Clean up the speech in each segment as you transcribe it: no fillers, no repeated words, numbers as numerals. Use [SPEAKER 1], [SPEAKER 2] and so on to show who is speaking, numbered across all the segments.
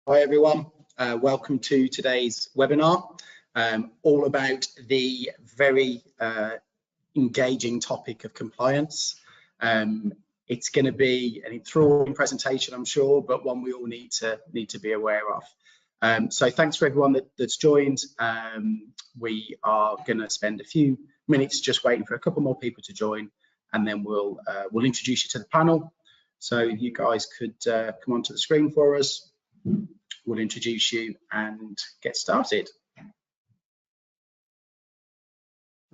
[SPEAKER 1] Hi everyone, welcome to today's webinar, all about the very engaging topic of compliance. It's going to be an enthralling presentation, I'm sure, but one we all need to be aware of. So thanks for everyone that's joined. We are going to spend a few minutes just waiting for a couple more people to join, and then we'll introduce you to the panel. So if you guys could come onto the screen for us. We'll introduce you and get started.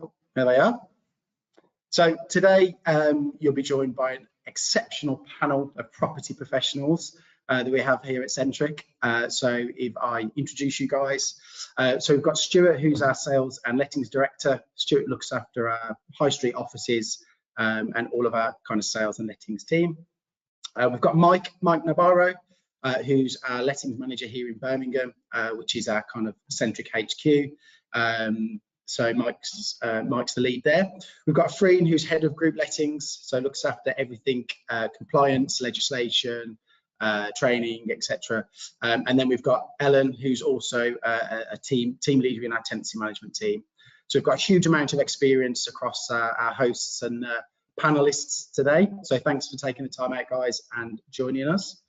[SPEAKER 1] Oh, there they are. So today you'll be joined by an exceptional panel of property professionals that we have here at Centric. So if I introduce you guys, so we've got Stuart, who's our sales and lettings director. Stuart looks after our high street offices and all of our kind of sales and lettings team. We've got Mike Navarro, who's our lettings manager here in Birmingham, which is our kind of Centric HQ. So Mike's the lead there. We've got Freen, who's head of group lettings, so looks after everything compliance, legislation, training, etc. And then we've got Ellen, who's also a team leader in our tenancy management team. So we've got a huge amount of experience across our hosts and panelists today. So thanks for taking the time out, guys, and joining us.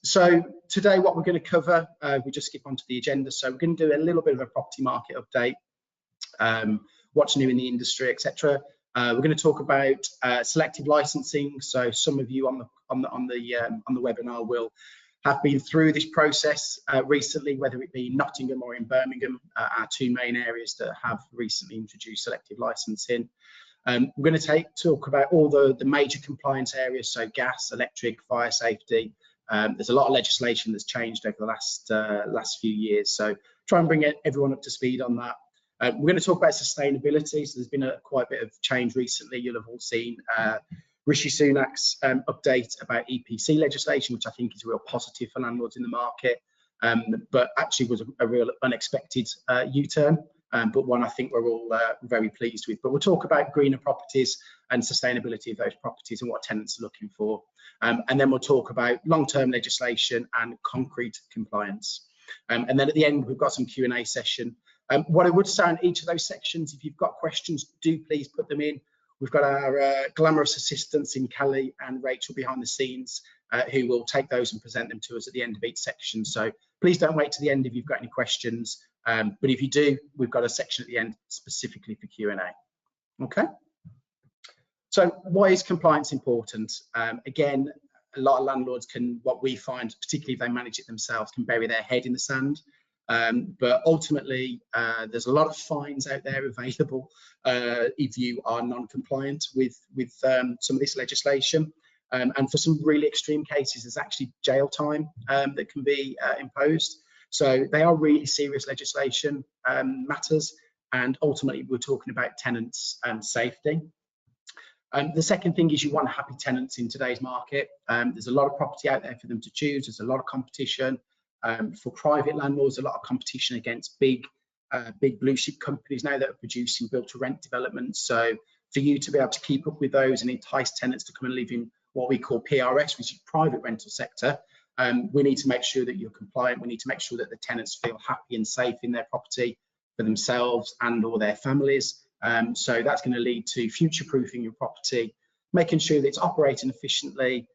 [SPEAKER 1] So today what we're going to cover, we just skip onto the agenda. So we're going to do a little bit of a property market update, what's new in the industry, etc. We're going to talk about selective licensing. So some of you on the webinar will have been through this process recently, whether it be Nottingham or in Birmingham, our two main areas that have recently introduced selective licensing. We're going to talk about all the major compliance areas, so gas, electric, fire safety. There's a lot of legislation that's changed over the last few years, so try and bring everyone up to speed on that. We're going to talk about sustainability. So there's been quite a bit of change recently. You'll have all seen Rishi Sunak's update about EPC legislation, which I think is a real positive for landlords in the market, but actually was a real unexpected U-turn. But one I think we're all very pleased with. But we'll talk about greener properties and sustainability of those properties and what tenants are looking for. And then we'll talk about long-term legislation and concrete compliance. And then at the end, we've got some Q&A session. What I would say in each of those sections, if you've got questions, do please put them in. We've got our glamorous assistants in Kelly and Rachel behind the scenes who will take those and present them to us at the end of each section. So please don't wait to the end if you've got any questions. But if you do, we've got a section at the end specifically for Q&A. Okay. So why is compliance important? Again, a lot of landlords what we find, particularly if they manage it themselves, can bury their head in the sand. But ultimately, there's a lot of fines out there available if you are non-compliant with some of this legislation. And for some really extreme cases, there's actually jail time that can be imposed. So they are really serious legislation matters, and ultimately we're talking about tenants' safety. The second thing is you want happy tenants in today's market. There's a lot of property out there for them to choose. There's a lot of competition. For private landlords, a lot of competition against big blue chip companies now that are producing build-to-rent developments. So for you to be able to keep up with those and entice tenants to come and live in what we call PRS, which is private rental sector, we need to make sure that you're compliant. We need to make sure that the tenants feel happy and safe in their property for themselves and or their families. So that's going to lead to future-proofing your property, making sure that it's operating efficiently,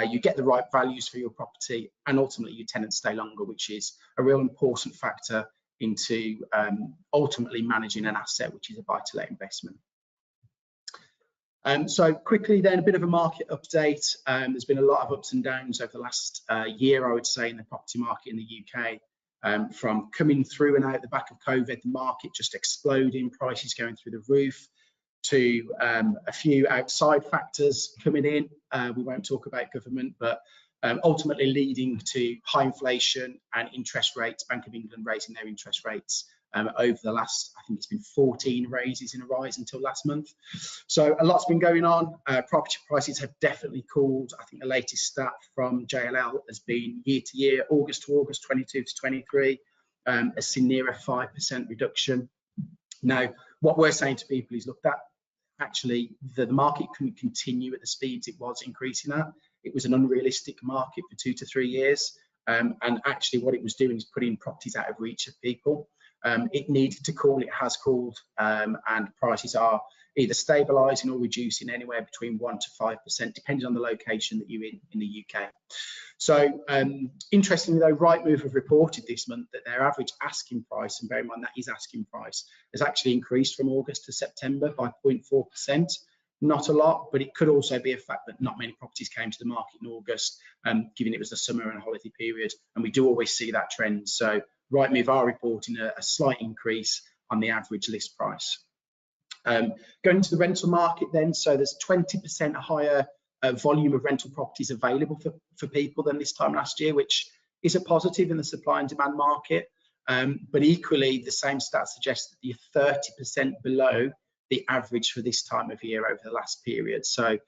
[SPEAKER 1] you get the right values for your property, and ultimately your tenants stay longer, which is a real important factor into ultimately managing an asset, which is a buy-to-let investment. So quickly then, a bit of a market update. There's been a lot of ups and downs over the last year, I would say, in the property market in the UK. From coming through and out the back of COVID, the market just exploding, prices going through the roof, to a few outside factors coming in. We won't talk about government, but ultimately leading to high inflation and interest rates, Bank of England raising their interest rates over the last, I think it's been 14 raises in a rise until last month. So a lot's been going on. Property prices have definitely cooled. I think the latest stat from JLL has been year to year, August to August, 22 to 23, a near a 5% reduction. Now, what we're saying to people is, look, that actually the market couldn't continue at the speeds it was increasing at. It was an unrealistic market for 2 to 3 years. And actually what it was doing is putting properties out of reach of people. It needed to cool, it has cooled, and prices are either stabilising or reducing anywhere between 1 to 5%, depending on the location that you're in the UK. So interestingly though, Rightmove have reported this month that their average asking price, and bear in mind that is asking price, has actually increased from August to September by 0.4%. Not a lot, but it could also be a fact that not many properties came to the market in August, given it was the summer and holiday period, and we do always see that trend. So Rightmove are reporting a slight increase on the average list price. Going to the rental market then, so there's 20% higher volume of rental properties available for people than this time last year, which is a positive in the supply and demand market. But equally, the same stats suggest that you're 30% below the average for this time of year over the last period. So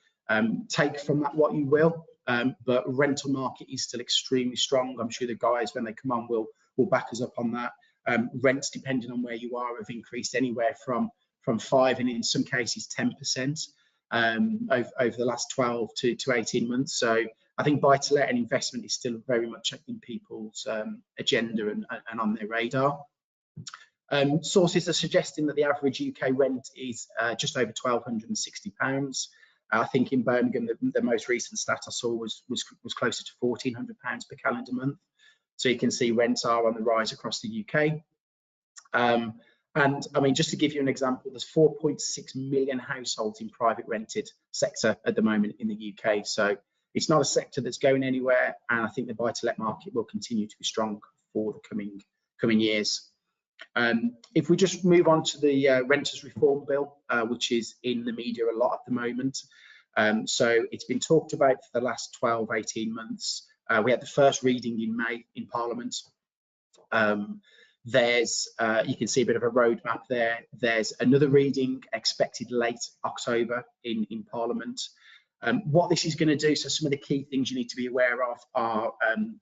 [SPEAKER 1] take from that what you will, but rental market is still extremely strong. I'm sure the guys, when they come on, will back us up on that. Rents, depending on where you are, have increased anywhere from 5 and in some cases 10% over the last 12 to 18 months. So I think buy-to-let and investment is still very much in people's agenda and on their radar. Sources are suggesting that the average UK rent is just over £1,260. I think in Birmingham, the most recent stat I saw was closer to £1,400 per calendar month. So you can see rents are on the rise across the UK. And I mean, just to give you an example, there's 4.6 million households in private rented sector at the moment in the UK. So it's not a sector that's going anywhere, and I think the buy-to-let market will continue to be strong for the coming years. If we just move on to the Renters Reform Bill, which is in the media a lot at the moment. So it's been talked about for the last 12-18 months. We had the first reading in May in Parliament. There's you can see a bit of a roadmap there. There's another reading expected late October in Parliament. What this is going to do, so some of the key things you need to be aware of are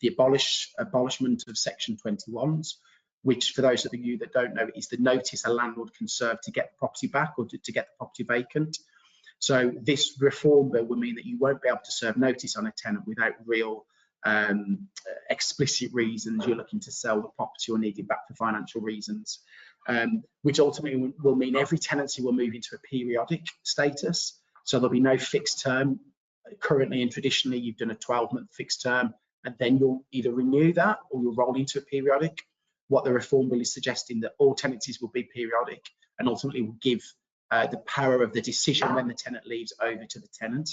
[SPEAKER 1] the abolishment of Section 21s, which for those of you that don't know, is the notice a landlord can serve to get the property back or to get the property vacant. So this reform bill will mean that you won't be able to serve notice on a tenant without real explicit reasons you're looking to sell the property or need it back for financial reasons, which ultimately will mean every tenancy will move into a periodic status. So there'll be no fixed term. Currently and traditionally, you've done a 12-month fixed term, and then you'll either renew that or you'll roll into a periodic. What the reform bill is suggesting that all tenancies will be periodic and ultimately will give the power of the decision when the tenant leaves over to the tenant.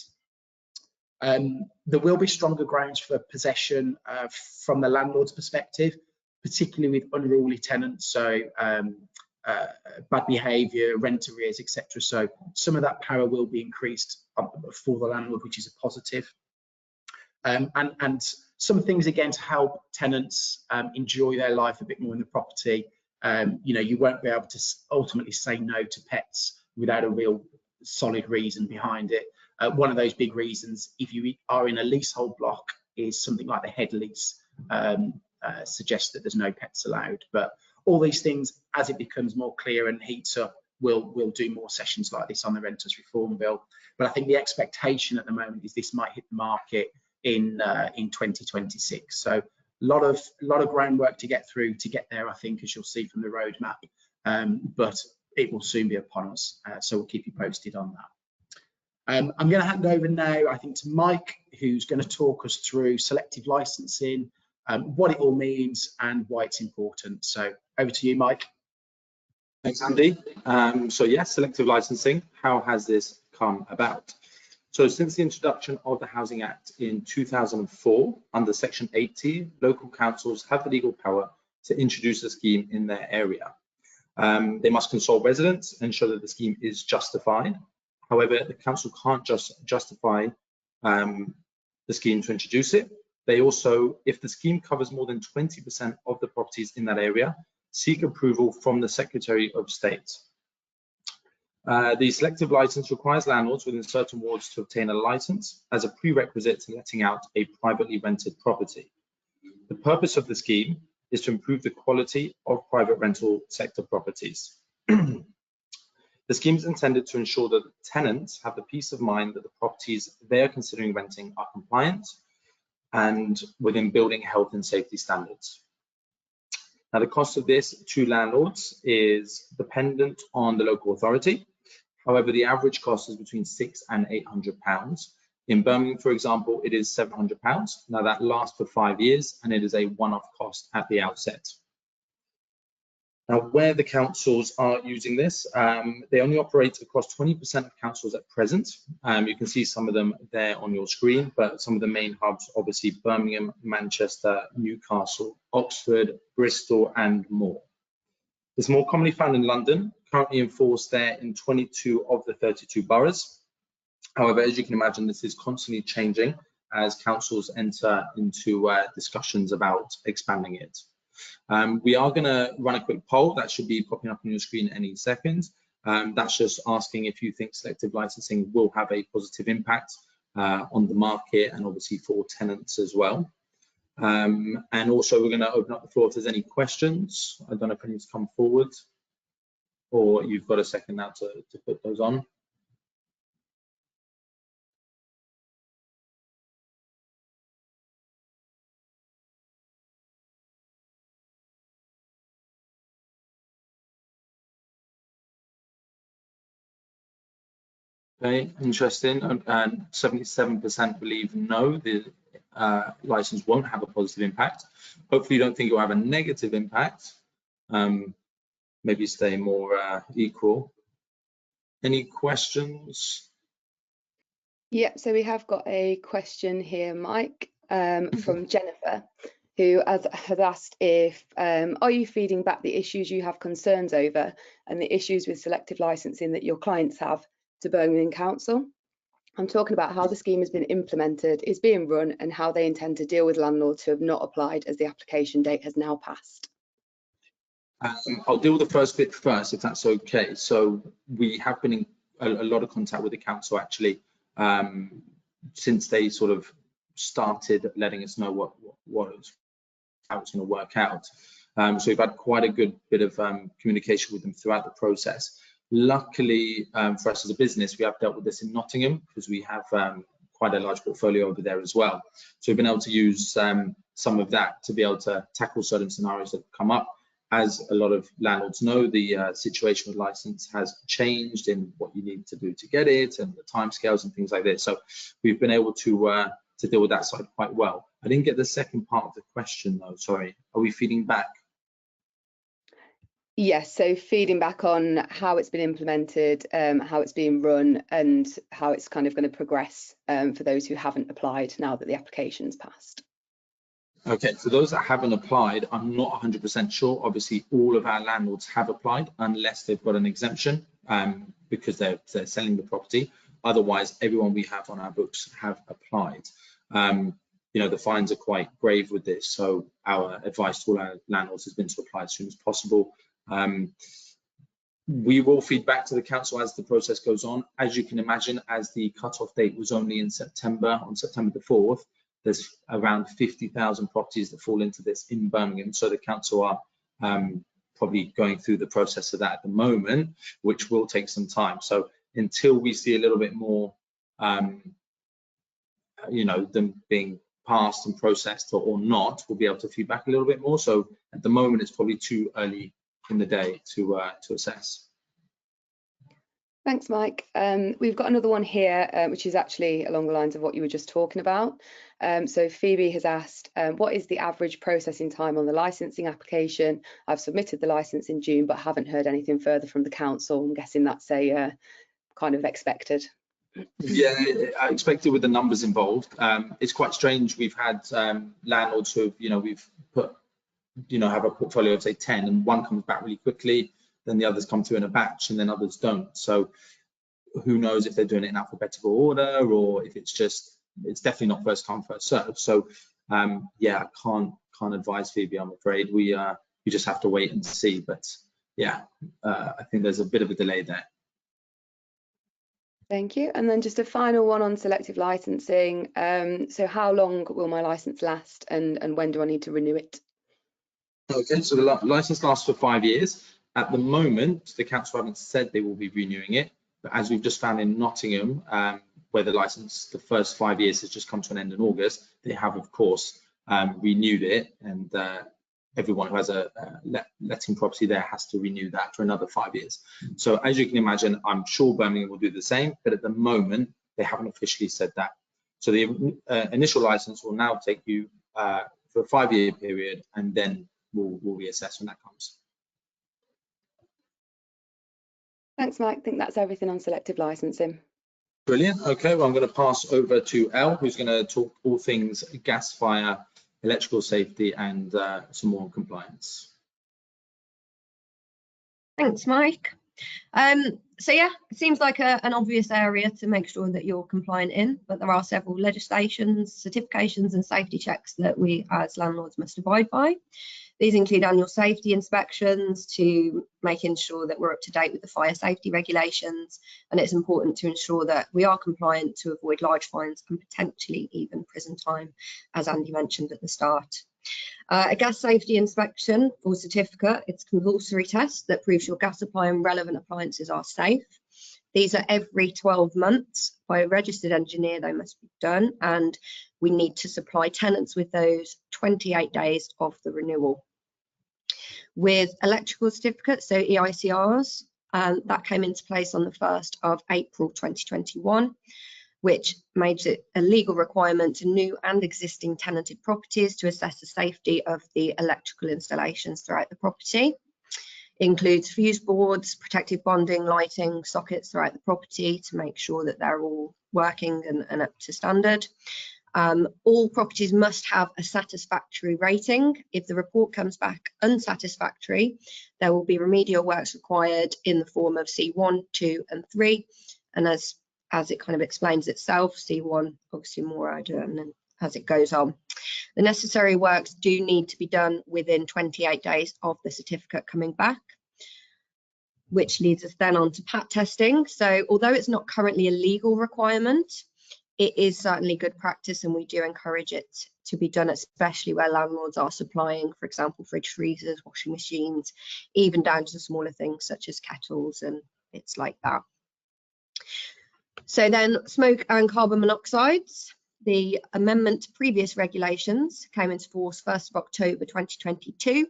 [SPEAKER 1] There will be stronger grounds for possession from the landlord's perspective, particularly with unruly tenants, so bad behaviour, rent arrears, etc. So some of that power will be increased for the landlord, which is a positive. And some things again to help tenants enjoy their life a bit more in the property. You know, you won't be able to ultimately say no to pets without a real solid reason behind it. One of those big reasons, if you are in a leasehold block, is something like the head lease suggests that there's no pets allowed. But all these things, as it becomes more clear and heats up, we'll do more sessions like this on the Renters Reform Bill. But I think the expectation at the moment is this might hit the market in 2026. So a lot of groundwork to get through to get there, I think, as you'll see from the roadmap. But it will soon be upon us. So we'll keep you posted on that. I'm going to hand over now, I think, to Mike, who's going to talk us through selective licensing, what it all means and why it's important. So over to you, Mike.
[SPEAKER 2] Thanks, Andy. So yes, selective licensing, how has this come about? So since the introduction of the Housing Act in 2004, under Section 80, local councils have the legal power to introduce a scheme in their area. They must consult residents and ensure that the scheme is justified. However, the council can't just justify the scheme to introduce it. They also, if the scheme covers more than 20% of the properties in that area, seek approval from the Secretary of State. The selective license requires landlords within certain wards to obtain a license as a prerequisite to letting out a privately rented property. The purpose of the scheme is to improve the quality of private rental sector properties. The scheme is intended to ensure that tenants have the peace of mind that the properties they are considering renting are compliant and within building health and safety standards. Now, the cost of this to landlords is dependent on the local authority. However, the average cost is between £600 and £800. In Birmingham, for example, it is £700. Now, that lasts for 5 years, and it is a one-off cost at the outset. Now, where the councils are using this, they only operate across 20% of councils at present. You can see some of them there on your screen, but some of the main hubs, obviously Birmingham, Manchester, Newcastle, Oxford, Bristol, and more. It's more commonly found in London, currently enforced there in 22 of the 32 boroughs. However, as you can imagine, this is constantly changing as councils enter into discussions about expanding it. We are going to run a quick poll that should be popping up on your screen any second. That's just asking if you think selective licensing will have a positive impact on the market and obviously for tenants as well. And also we're going to open up the floor if there's any questions. I don't know if any to come forward, or you've got a second now to put those on. Okay, interesting. And 77% believe no, the license won't have a positive impact. Hopefully you don't think it will have a negative impact. Maybe stay more equal. Any questions?
[SPEAKER 3] Yeah, so we have got a question here, Mike, from Jennifer, who has asked if, are you feeding back the issues you have concerns over and the issues with selective licensing that your clients have to Birmingham Council? I'm talking about how the scheme has been implemented, is being run, and how they intend to deal with landlords who have not applied as the application date has now passed.
[SPEAKER 2] I'll deal with the first bit first, if that's okay. So we have been in a lot of contact with the council actually since they sort of started letting us know how it's going to work out. So we've had quite a good bit of communication with them throughout the process. Luckily for us as a business, we have dealt with this in Nottingham because we have quite a large portfolio over there as well. So we've been able to use some of that to be able to tackle certain scenarios that come up. As a lot of landlords know, the situation with license has changed in what you need to do to get it and the timescales and things like this. So we've been able to deal with that side quite well. I didn't get the second part of the question though, sorry. Are we feeding back?
[SPEAKER 3] Yes, so feeding back on how it's been implemented, how it's being run, and how it's kind of going to progress for those who haven't applied now that the application's passed.
[SPEAKER 2] Okay, for those that haven't applied, I'm not 100% sure. Obviously, all of our landlords have applied unless they've got an exemption because they're selling the property. Otherwise, everyone we have on our books have applied. You know, the fines are quite grave with this, so our advice to all our landlords has been to apply as soon as possible. We will feed back to the council as the process goes on. As you can imagine, as the cut-off date was only in September, on September the 4th, there's around 50,000 properties that fall into this in Birmingham. So the council are probably going through the process of that at the moment, which will take some time. So until we see a little bit more, you know, them being passed and processed or not, we'll be able to feed back a little bit more. So at the moment, it's probably too early in the day to assess.
[SPEAKER 3] Thanks, Mike. We've got another one here, which is actually along the lines of what you were just talking about. So Phoebe has asked, what is the average processing time on the licensing application? I've submitted the license in June, but haven't heard anything further from the council. I'm guessing that's a kind of expected.
[SPEAKER 2] Yeah, I expected with the numbers involved. It's quite strange. We've had landlords who have, you know, we've put, you know, have a portfolio of say 10 and one comes back really quickly, then the others come through in a batch and then others don't. So who knows if they're doing it in alphabetical order or if it's just, it's definitely not first come, first served. So yeah, I can't advise Phoebe, I'm afraid. We just have to wait and see. But yeah, I think there's a bit of a delay there.
[SPEAKER 3] Thank you. And then just a final one on selective licensing. So how long will my license last and when do I need to renew it?
[SPEAKER 2] Okay, so the license lasts for 5 years. At the moment, the council haven't said they will be renewing it, but as we've just found in Nottingham, where the license, the first 5 years has just come to an end in August, they have, of course, renewed it, and everyone who has a letting property there has to renew that for another 5 years. So as you can imagine, I'm sure Birmingham will do the same, but at the moment, they haven't officially said that. So the initial license will now take you for a 5-year period, and then we'll reassess when that comes.
[SPEAKER 3] Thanks, Mike. I think that's everything on selective licensing.
[SPEAKER 2] Brilliant. Okay, well, I'm going to pass over to Elle, who's going to talk all things gas, fire, electrical safety, and some more compliance.
[SPEAKER 4] Thanks, Mike. So yeah, it seems like an obvious area to make sure that you're compliant in, but there are several legislations, certifications and safety checks that we as landlords must abide by. These include annual safety inspections to making sure that we're up to date with the fire safety regulations, and it's important to ensure that we are compliant to avoid large fines and potentially even prison time, as Andy mentioned at the start. A gas safety inspection or certificate, it's a compulsory test that proves your gas supply and relevant appliances are safe. These are every 12 months by a registered engineer, they must be done, and we need to supply tenants with those 28 days of the renewal. With electrical certificates, so EICRs, that came into place on the 1st of April 2021. Which makes it a legal requirement to new and existing tenanted properties to assess the safety of the electrical installations throughout the property. It includes fuse boards, protective bonding, lighting, sockets throughout the property to make sure that they're all working and up to standard. All properties must have a satisfactory rating. If the report comes back unsatisfactory, there will be remedial works required in the form of C1, 2 and 3. And as it kind of explains itself, C1 obviously more urgent, and then as it goes on. The necessary works do need to be done within 28 days of the certificate coming back, which leads us then on to PAT testing. So although it's not currently a legal requirement, it is certainly good practice, and we do encourage it to be done, especially where landlords are supplying, for example, fridge freezers, washing machines, even down to smaller things such as kettles and bits like that. So then smoke and carbon monoxides, the amendment to previous regulations came into force 1st of October 2022,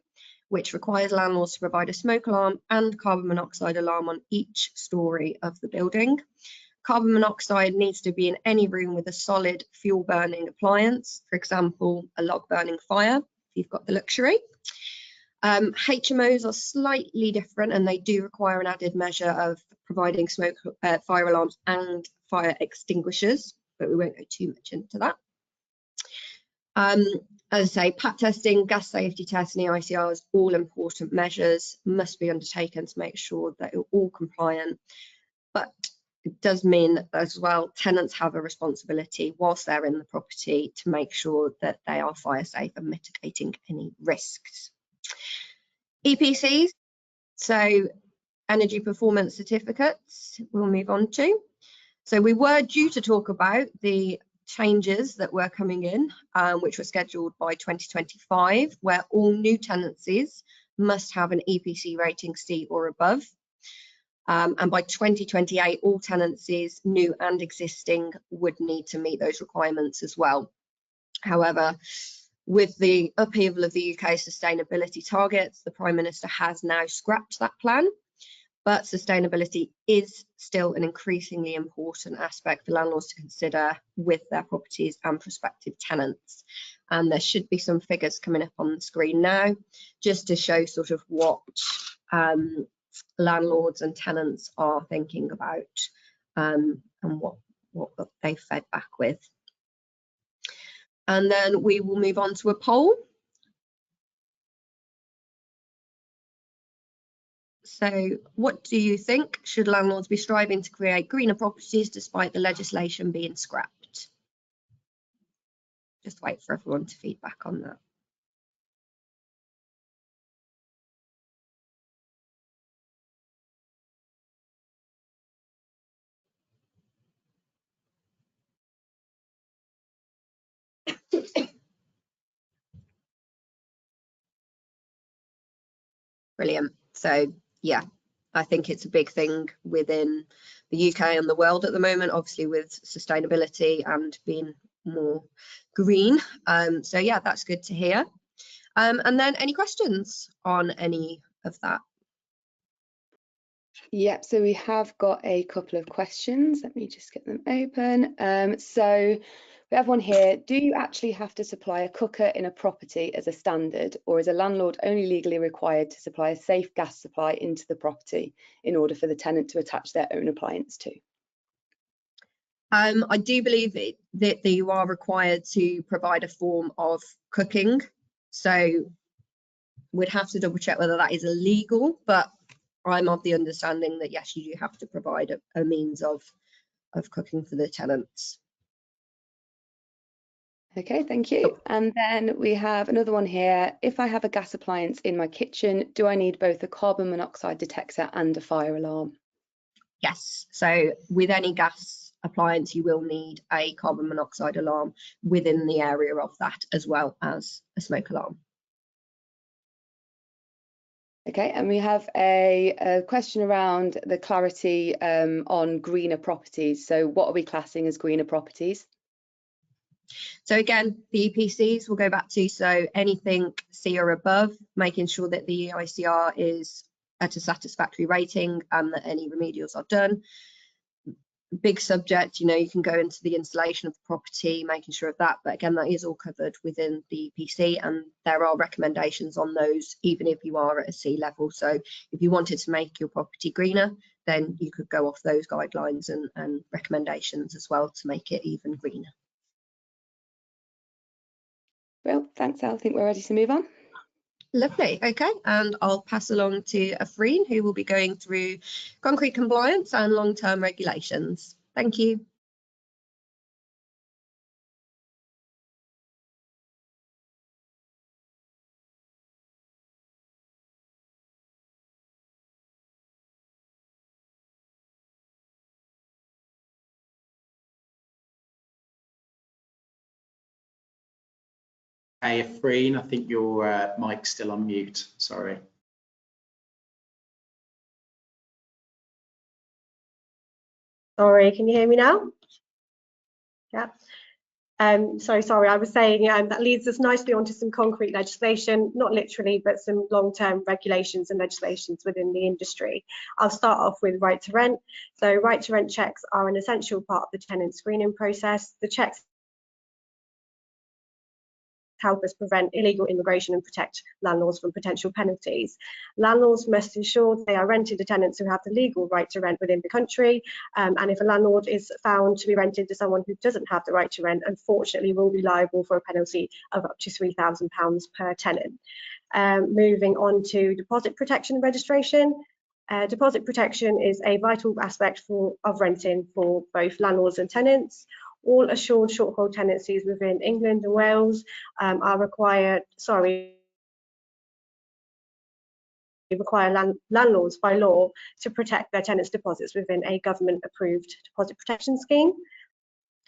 [SPEAKER 4] which requires landlords to provide a smoke alarm and carbon monoxide alarm on each storey of the building. Carbon monoxide needs to be in any room with a solid fuel burning appliance, for example, a log burning fire, if you've got the luxury. HMOs are slightly different, and they do require an added measure of providing smoke, fire alarms and fire extinguishers, but we won't go too much into that. As I say, PAT testing, gas safety tests and EICRs, all important measures must be undertaken to make sure that you're all compliant, but it does mean as well tenants have a responsibility whilst they're in the property to make sure that they are fire safe and mitigating any risks. EPCs, so energy performance certificates, we'll move on to. So we were due to talk about the changes that were coming in, which were scheduled by 2025, where all new tenancies must have an EPC rating C or above. And by 2028, all tenancies, new and existing, would need to meet those requirements as well. However, with the upheaval of the UK sustainability targets, the Prime Minister has now scrapped that plan, but sustainability is still an increasingly important aspect for landlords to consider with their properties and prospective tenants. And there should be some figures coming up on the screen now, just to show sort of what landlords and tenants are thinking about and what they've fed back with. And then we will move on to a poll. So what do you think? Should landlords be striving to create greener properties despite the legislation being scrapped? Just wait for everyone to feedback on that. Brilliant. So yeah, I think it's a big thing within the UK and the world at the moment, obviously with sustainability and being more green. So yeah, that's good to hear. And then any questions on any of that?
[SPEAKER 3] Yep, so we have got a couple of questions. Let me just get them open. So we have one here. Do you actually have to supply a cooker in a property as a standard, or is a landlord only legally required to supply a safe gas supply into the property in order for the tenant to attach their own appliance to?
[SPEAKER 4] I do believe that you are required to provide a form of cooking. So we'd have to double check whether that is illegal, but I'm of the understanding that yes, you do have to provide a means of cooking for the tenants.
[SPEAKER 3] Okay, thank you. And then we have another one here. If I have a gas appliance in my kitchen, do I need both a carbon monoxide detector and a fire alarm?
[SPEAKER 4] Yes, so with any gas appliance, you will need a carbon monoxide alarm within the area of that, as well as a smoke alarm.
[SPEAKER 3] Okay, and we have a question around the clarity on greener properties. So what are we classing as greener properties?
[SPEAKER 4] So again, the EPCs will go back to, so anything C or above, making sure that the EICR is at a satisfactory rating and that any remedials are done. Big subject, you know, you can go into the installation of the property, making sure of that, but again, that is all covered within the EPC, and there are recommendations on those even if you are at a C level. So if you wanted to make your property greener, then you could go off those guidelines and recommendations as well to make it even greener.
[SPEAKER 3] Well, thanks, Al. I think we're ready to move on.
[SPEAKER 4] Lovely. Okay, and I'll pass along to Afreen, who will be going through concrete compliance and long-term regulations. Thank you.
[SPEAKER 1] Hey, Afreen, I think your mic's still on mute. Sorry.
[SPEAKER 5] Sorry, can you hear me now? Yeah. Sorry, I was saying that leads us nicely onto some concrete legislation, not literally, but some long-term regulations and legislations within the industry. I'll start off with right to rent. So right to rent checks are an essential part of the tenant screening process. The checks help us prevent illegal immigration and protect landlords from potential penalties. Landlords must ensure they are renting to tenants who have the legal right to rent within the country, and if a landlord is found to be rented to someone who doesn't have the right to rent, unfortunately will be liable for a penalty of up to £3,000 per tenant. Moving on to deposit protection and registration. Deposit protection is a vital aspect of renting for both landlords and tenants. All assured short hold tenancies within England and Wales require landlords by law to protect their tenants' deposits within a government approved deposit protection scheme.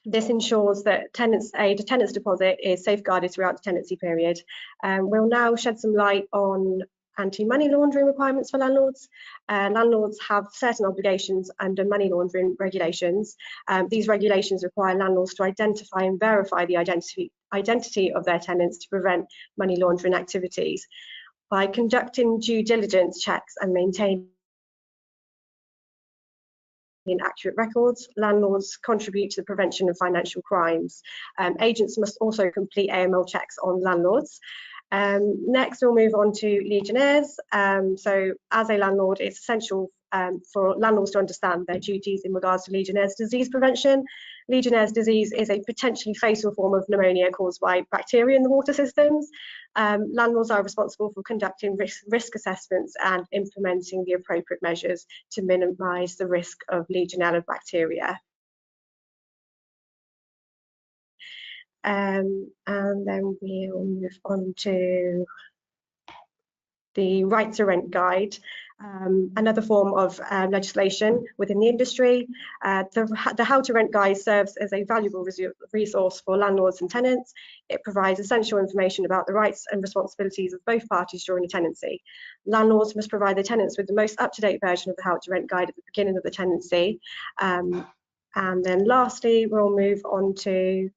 [SPEAKER 5] This ensures that a tenant's deposit is safeguarded throughout the tenancy period. We'll now shed some light on anti-money laundering requirements for landlords. Landlords have certain obligations under money laundering regulations. These regulations require landlords to identify and verify the identity of their tenants to prevent money laundering activities. By conducting due diligence checks and maintaining accurate records, landlords contribute to the prevention of financial crimes. Agents must also complete AML checks on landlords. Next, we'll move on to Legionnaires. So as a landlord, it's essential for landlords to understand their duties in regards to Legionnaire's disease prevention. Legionnaire's disease is a potentially fatal form of pneumonia caused by bacteria in the water systems. Landlords are responsible for conducting risk assessments and implementing the appropriate measures to minimise the risk of Legionella bacteria. And then we'll move on to the right to rent guide, another form of legislation within the industry. The how to rent guide serves as a valuable resource for landlords and tenants. It provides essential information about the rights and responsibilities of both parties during a tenancy. Landlords must provide their tenants with the most up-to-date version of the how to rent guide at the beginning of the tenancy. And then lastly, we'll move on to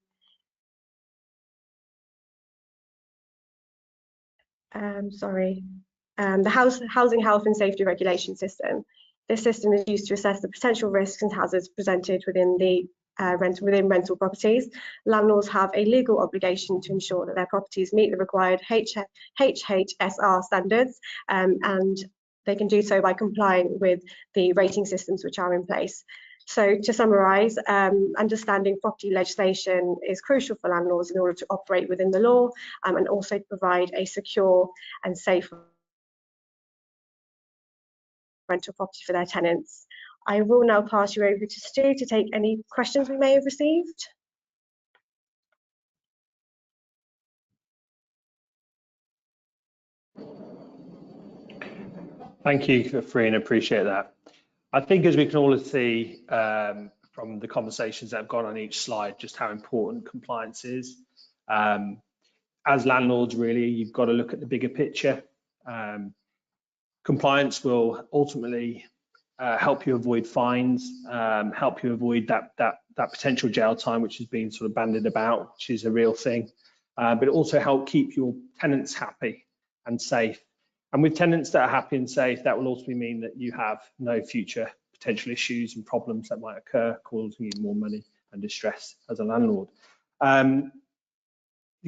[SPEAKER 5] Housing Health and Safety Regulation System. This system is used to assess the potential risks and hazards presented within the rental properties. Landlords have a legal obligation to ensure that their properties meet the required HHSR standards, and they can do so by complying with the rating systems which are in place. So to summarise, understanding property legislation is crucial for landlords in order to operate within the law, and also to provide a secure and safe rental property for their tenants. I will now pass you over to Stu to take any questions we may have received.
[SPEAKER 6] Thank you, Freen, appreciate that. I think as we can all see from the conversations that have gone on each slide, just how important compliance is. As landlords, really, you've got to look at the bigger picture. Compliance will ultimately help you avoid fines, help you avoid that potential jail time, which has been sort of bandied about, which is a real thing, but it also help keep your tenants happy and safe. And with tenants that are happy and safe, that will ultimately mean that you have no future potential issues and problems that might occur, causing you more money and distress as a landlord. The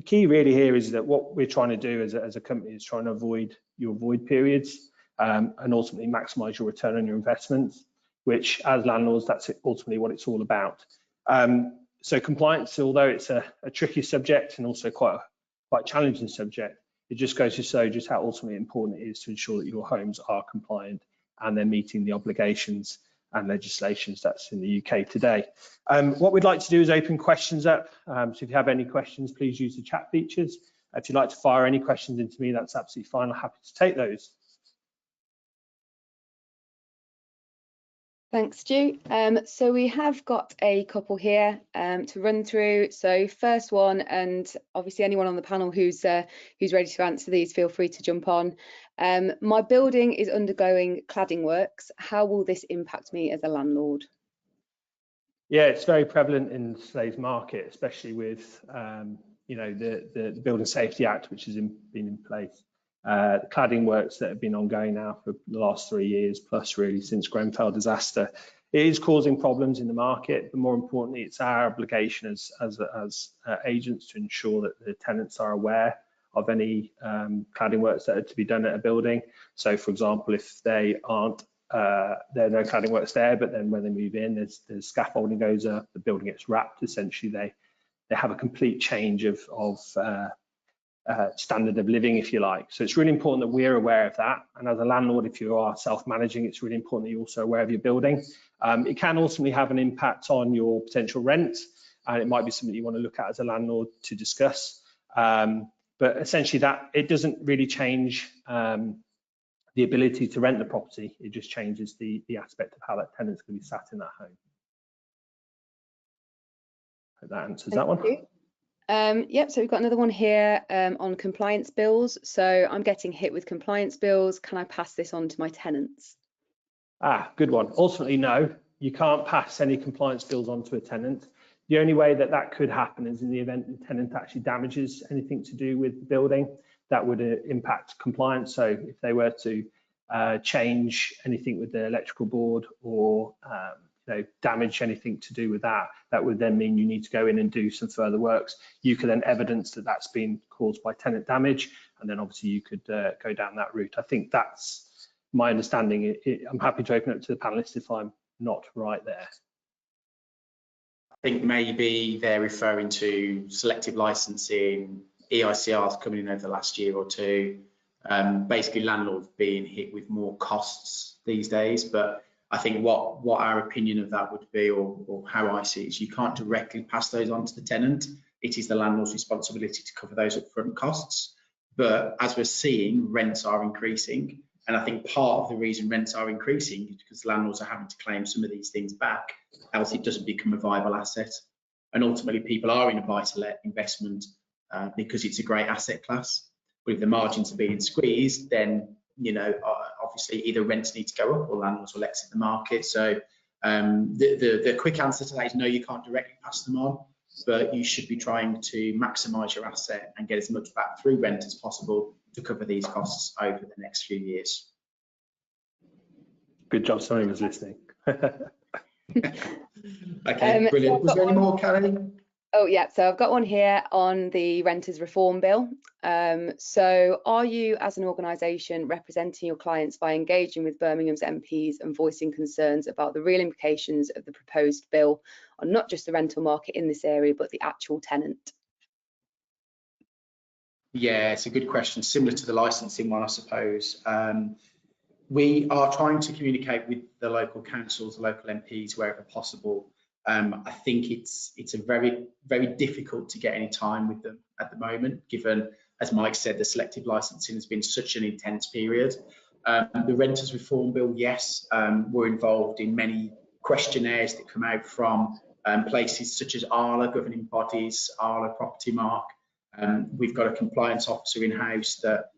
[SPEAKER 6] key really here is that what we're trying to do as a company is trying to avoid your void periods and ultimately maximize your return on your investments, which as landlords, that's ultimately what it's all about. So compliance, although it's a tricky subject and also quite a challenging subject, it just goes to show just how ultimately important it is to ensure that your homes are compliant and they're meeting the obligations and legislations that's in the UK today. What we'd like to do is open questions up. So if you have any questions, please use the chat features. If you'd like to fire any questions into me, that's absolutely fine. I'm happy to take those.
[SPEAKER 3] Thanks, Stu. So we have got a couple here to run through. So first one, and obviously anyone on the panel who's ready to answer these, feel free to jump on. My building is undergoing cladding works. How will this impact me as a landlord?
[SPEAKER 6] Yeah, it's very prevalent in today's market, especially with the Building Safety Act, which has been in place. The cladding works that have been ongoing now for the last 3 years plus, really, since Grenfell disaster. It is causing problems in the market, but more importantly, it's our obligation as agents to ensure that the tenants are aware of any cladding works that are to be done at a building. So, for example, if they aren't, there are no cladding works there, but then when they move in, there's scaffolding goes up, the building gets wrapped. Essentially, they have a complete change of standard of living, if you like. So it's really important that we're aware of that. And as a landlord, if you are self-managing, it's really important that you're also aware of your building. It can ultimately have an impact on your potential rent, and it might be something you want to look at as a landlord to discuss. But essentially, that it doesn't really change the ability to rent the property. It just changes the aspect of how that tenant's going to be sat in that home. Hope that answers that one.
[SPEAKER 3] Yep, so we've got another one here on compliance bills. So I'm getting hit with compliance bills. Can I pass this on to my tenants?
[SPEAKER 6] Good one. Ultimately, no, you can't pass any compliance bills on to a tenant. The only way that could happen is in the event the tenant actually damages anything to do with the building that would impact compliance. So if they were to change anything with the electrical board or damage anything to do with that, that would then mean you need to go in and do some further works. You can then evidence that that's been caused by tenant damage, and then obviously you could go down that route. I think that's my understanding. I'm happy to open it to the panelists if I'm not right there.
[SPEAKER 1] I think maybe they're referring to selective licensing, EICRs coming in over the last year or two, basically landlords being hit with more costs these days. But I think what our opinion of that would be, or how I see it, is you can't directly pass those on to the tenant. It is the landlord's responsibility to cover those upfront costs. But as we're seeing, rents are increasing. And I think part of the reason rents are increasing is because landlords are having to claim some of these things back, else it doesn't become a viable asset. And ultimately, people are in a buy-to-let investment because it's a great asset class. But if the margins are being squeezed, then obviously either rents need to go up or landlords will exit the market. So the quick answer to that is no, you can't directly pass them on, but you should be trying to maximise your asset and get as much back through rent as possible to cover these costs over the next few years.
[SPEAKER 6] Good job, somebody was listening.
[SPEAKER 1] Okay, brilliant. Was there any more, Kelly?
[SPEAKER 3] Oh yeah, so I've got one here on the Renters Reform Bill. So are you as an organisation representing your clients by engaging with Birmingham's MPs and voicing concerns about the real implications of the proposed bill on not just the rental market in this area, but the actual tenant?
[SPEAKER 1] Yeah, it's a good question, similar to the licensing one, I suppose. We are trying to communicate with the local councils, the local MPs wherever possible. I think it's a very difficult to get any time with them at the moment, given, as Mike said, the selective licensing has been such an intense period. The Renters Reform Bill, yes, we're involved in many questionnaires that come out from places such as ARLA, governing bodies, ARLA Property Mark. We've got a compliance officer in-house that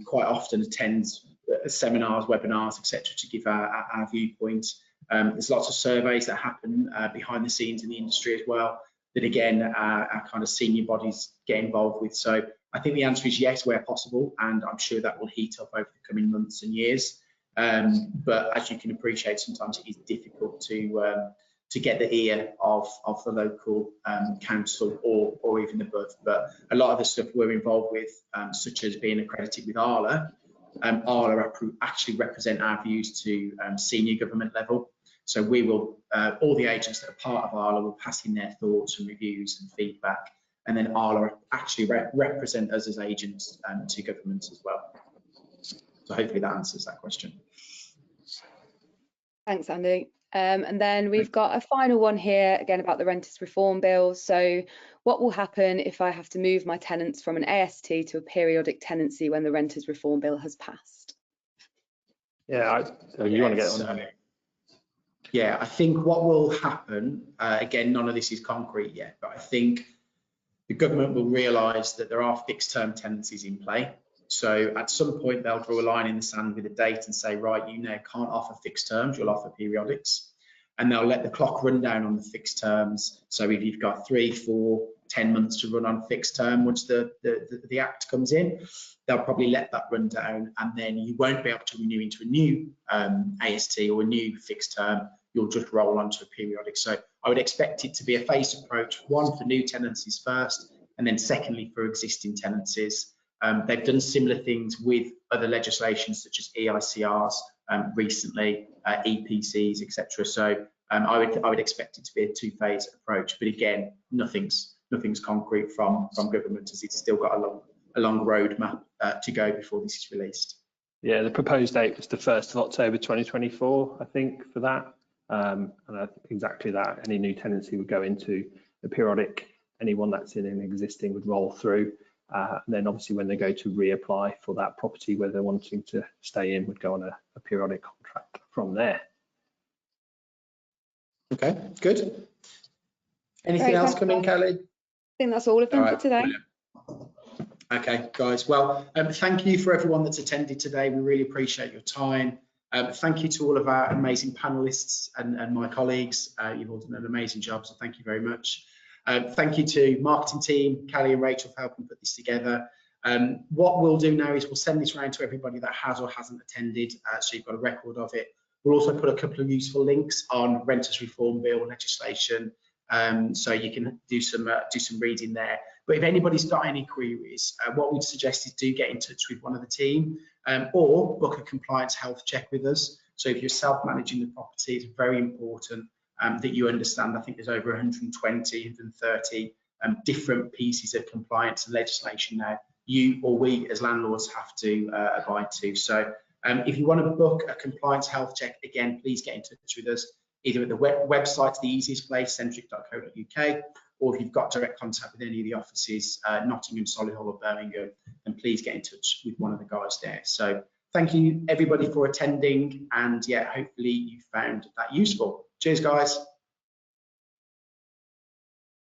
[SPEAKER 1] quite often attends seminars, webinars, etc., to give our viewpoints. There's lots of surveys that happen behind the scenes in the industry as well, that again our kind of senior bodies get involved with. So I think the answer is yes, where possible, and I'm sure that will heat up over the coming months and years. But as you can appreciate, sometimes it is difficult to get the ear of the local council or even above. But a lot of the stuff we're involved with, such as being accredited with ARLA, ARLA actually represent our views to senior government level. So we will, all the agents that are part of ARLA will pass in their thoughts and reviews and feedback, and then ARLA actually represent us as agents to governments as well. So hopefully that answers that question.
[SPEAKER 3] Thanks, Andy. And then we've got a final one here, again about the Renters Reform Bill. So what will happen if I have to move my tenants from an AST to a periodic tenancy when the Renters Reform Bill has passed?
[SPEAKER 6] Yeah, you want to get on?
[SPEAKER 1] Yeah, I think what will happen, again, none of this is concrete yet, but I think the government will realise that there are fixed term tenancies in play. So at some point they'll draw a line in the sand with a date and say, right, you now can't offer fixed terms, you'll offer periodics. And they'll let the clock run down on the fixed terms. So if you've got 3, 4, 10 months to run on fixed term, once the act comes in, they'll probably let that run down, and then you won't be able to renew into a new AST or a new fixed term. You'll just roll onto a periodic. So I would expect it to be a phased approach, one for new tenancies first, and then secondly for existing tenancies. They've done similar things with other legislation such as EICRs recently, EPCs, etc. So I would expect it to be a two-phase approach. But again, nothing's concrete from government, as it's still got a long roadmap to go before this is released.
[SPEAKER 6] Yeah, the proposed date was the 1st of October 2024, I think, for that. And I think exactly that. Any new tenancy would go into a periodic. Anyone that's in an existing would roll through. And then obviously when they go to reapply for that property where they're wanting to stay in, would go on a periodic contract from there.
[SPEAKER 1] Okay, good. Anything else coming, Kelly?
[SPEAKER 3] I think that's all of them for today.
[SPEAKER 1] Brilliant. Okay, guys. Well, thank you for everyone that's attended today. We really appreciate your time. Thank you to all of our amazing panelists and my colleagues. You've all done an amazing job, so thank you very much. Thank you to marketing team, Kelly and Rachel, for helping put this together. What we'll do now is we'll send this around to everybody that has or hasn't attended, so you've got a record of it. We'll also put a couple of useful links on Renters Reform Bill legislation, so you can do some reading there. But if anybody's got any queries, what we'd suggest is do get in touch with one of the team, or book a compliance health check with us. So if you're self-managing the property, it's very important that you understand. I think there's over 120, 130 different pieces of compliance and legislation now you or we as landlords have to abide to. So if you want to book a compliance health check, again, please get in touch with us. Either at the website's the easiest place, centric.co.uk, or if you've got direct contact with any of the offices, Nottingham, Solihull or Birmingham, then please get in touch with one of the guys there. So thank you everybody for attending, and yeah, hopefully you found that useful. Cheers, guys.